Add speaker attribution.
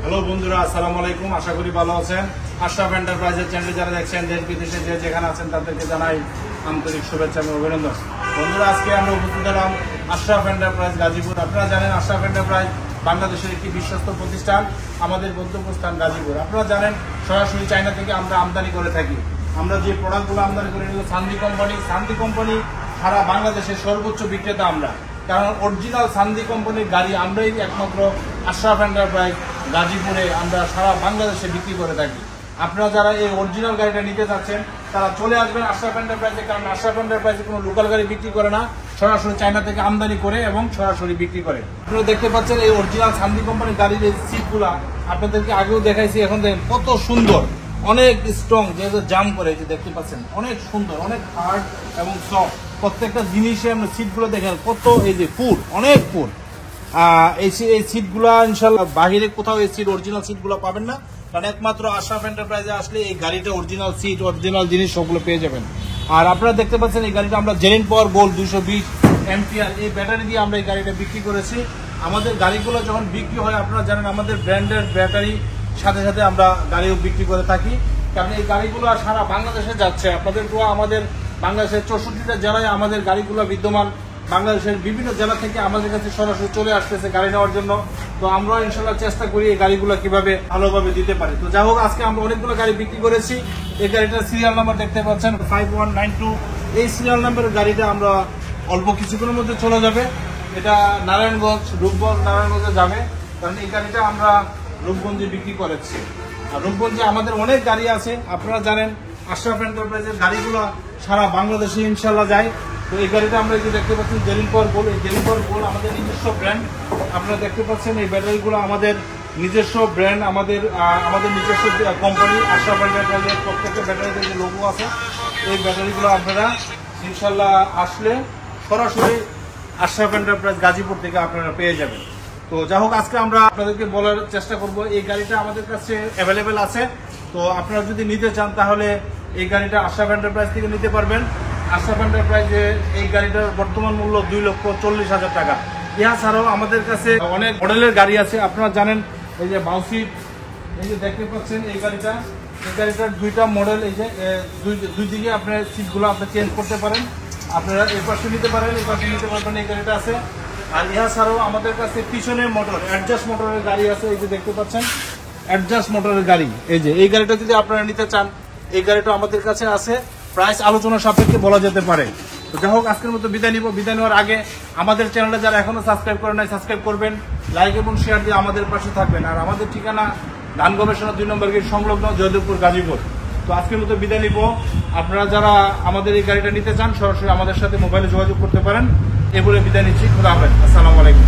Speaker 1: Hello বন্ধুরা, আসসালামু আলাইকুম। আশা করি ভালো আছেন। আশরাফ এন্টারপ্রাইজের চ্যানেলে যারা দেখছেন দেশ বিদেশে যে যেখানে আছেন তাদেরকে জানাই আন্তরিক শুভেচ্ছা এবং অভিনন্দন। বন্ধুরা, আজকে আমরা উপস্থিত হলাম আশরাফ এন্টারপ্রাইজ গাজীপুর। আপনারা জানেন আশরাফ এন্টারপ্রাইজ বাংলাদেশের একটি বিশ্বস্ত প্রতিষ্ঠান। আমাদের গন্তব্যস্থান গাজীপুর। আপনারা জানেন সরাসরি চায়না থেকে আমরা আমদানি করে থাকি। আমরা যে প্রোডাক্টগুলো আমদানি করি এগুলো সান্দি কোম্পানি সারা বাংলাদেশের সর্বোচ্চ বিক্রেতা আমরা। কারণ অরিজিনাল সান্দি কোম্পানির গাড়ি আমরাই একমাত্র আশরাফ এন্টারপ্রাইজ গাজীপুরে আমরা সারা বাংলাদেশে বিক্রি করে থাকি। আপনারা যারা এই অরিজিনাল গাড়িটা নিতে চাচ্ছেন তারা চলে আসবেন আশরাফ এন্টারপ্রাইজে। কারণ আশরাফ এন্টারপ্রাইজে কোনো লোকাল গাড়ি বিক্রি করে না, সরাসরি চায়না থেকে আমদানি করে এবং সরাসরি বিক্রি করে। আপনারা দেখতে পাচ্ছেন এই অরিজিনাল সান্দি কোম্পানির গাড়ির এই সিটগুলা আপনাদেরকে আগেও দেখাইছি। এখন দেখেন কত সুন্দর, অনেক স্ট্রং, যেহেতু জাম করে যে দেখতে পাচ্ছেন অনেক সুন্দর, অনেক হার্ড এবং সফট। প্রত্যেকটা জিনিসে আমরা সিটগুলো দেখেন কত এই যে পুর, অনেক পুর। এই সিটগুলা ইনশাল্লাহ বাহিরে কোথাও এই সিট অরিজিনাল সিটগুলো পাবেন না। কারণ একমাত্র আশরাফ এন্টারপ্রাইজে আসলে এই গাড়িটা অরিজিনাল সিট, অরিজিনাল জিনিস সবগুলো পেয়ে যাবেন। আর আপনারা দেখতে পাচ্ছেন এই গাড়িটা আমরা জেরিন পাওয়ার গোল্ড 220 এম্পিয়ার এই ব্যাটারি দিয়ে আমরা এই গাড়িটা বিক্রি করেছি। আমাদের গাড়িগুলো যখন বিক্রি হয় আপনারা জানেন আমাদের ব্র্যান্ডের ব্যাটারি সাথে সাথে আমরা গাড়িও বিক্রি করে থাকি। কারণ এই গাড়িগুলো সারা বাংলাদেশে যাচ্ছে। আপনাদের তো আমাদের বাংলাদেশের 64টা জেলায় আমাদের গাড়িগুলো বিদ্যমান। বাংলাদেশের বিভিন্ন জেলা থেকে আমাদের কাছে সরাসরি চলে আসতেছে গাড়ি নেওয়ার জন্য। তো আমরা ইনশাল্লাহ চেষ্টা করি এই গাড়িগুলো কিভাবে ভালোভাবে দিতে পারি। তো যাই হোক, আজকে আমরা অনেকগুলো গাড়ি বিক্রি করেছি। এই গাড়িটার সিরিয়াল নাম্বার দেখতে পাচ্ছেন 5192। এই সিরিয়াল নাম্বারের গাড়িটা আমরা অল্প কিছুক্ষণের মধ্যে চলে যাবে। এটা নারায়ণগঞ্জ, রূপগঞ্জ, নারায়ণগঞ্জে যাবে। কারণ এই গাড়িটা আমরা রূপগঞ্জে বিক্রি করেছি। আর রূপগঞ্জে আমাদের অনেক গাড়ি আছে। আপনারা জানেন আশরাফ এন্টারপ্রাইজের গাড়িগুলো সারা বাংলাদেশে ইনশাল্লাহ যায়। তো এই গাড়িটা আমরা যে দেখতে পাচ্ছেন জেরিন পাওয়ার গোল্ড, এই জেরিন পাওয়ার গোল্ড আমাদের নিজস্ব ব্র্যান্ড। আপনারা দেখতে পাচ্ছেন এই ব্যাটারিগুলো আমাদের নিজস্ব ব্র্যান্ড, আমাদের নিজস্ব কোম্পানি আশরাফ এন্টারপ্রাইজের প্রত্যেকটা ব্যাটারিতে যে লোগো আছে এই ব্যাটারিগুলো আপনারা ইনশাল্লাহ আসলে সরাসরি আশরাফ এন্টারপ্রাইজ গাজীপুর থেকে আপনারা পেয়ে যাবেন। তো যাই হোক, আজকে আমরা আপনাদেরকে বলার চেষ্টা করব এই গাড়িটা আমাদের কাছে অ্যাভেলেবেল আছে। তো আপনারা যদি নিতে চান তাহলে এই গাড়িটা আশরাফ এন্টারপ্রাইজ থেকে নিতে পারবেন। আশরাফ এন্টারপ্রাইজে এই গাড়িটার বর্তমান মূল্য 2,40,000 টাকা। ইহা ছাড়াও আমাদের কাছে অনেক মডেলের গাড়ি আছে। আপনারা জানেন এই যে বাউসিট, এই যে দেখতে পাচ্ছেন এই গাড়িটার দুইটা মডেল। এই যে দুই দিকে আপনার সিটগুলো আপনি চেঞ্জ করতে পারেন। আপনারা এই পাশে নিতে পারেন, এই পাশে নিতে পারবেন। এই গাড়িটা আছে। আর ইহা ছাড়াও আমাদের কাছে পিছনের মোটর, অ্যাডজাস্ট মোটরের গাড়ি আছে। এই যে দেখতে পাচ্ছেন অ্যাডজাস্ট মোটরের গাড়ি। এই যে এই গাড়িটা যদি আপনারা নিতে চান এই গাড়িটা আমাদের কাছে আছে। প্রাইস আলোচনা সাপেক্ষে বলা যেতে পারে। তো যাই হোক, আজকের মতো বিদায় নিব। বিদায় নেওয়ার আগে আমাদের চ্যানেলটা যারা এখনো সাবস্ক্রাইব করেন নাই সাবস্ক্রাইব করবেন, লাইক এবং শেয়ার দিয়ে আমাদের পাশে থাকবেন। আর আমাদের ঠিকানা ধান গবেষণা 2 নম্বর গেট সংলগ্ন জয়দেবপুর গাজীপুর। তো আজকের মতো বিদায় নিব। আপনারা যারা আমাদের এই গাড়িটা নিতে চান সরাসরি আমাদের সাথে মোবাইলে যোগাযোগ করতে পারেন। এ বলে বিদায় নিচ্ছি। খোদা হাফেজ। আসসালামু আলাইকুম।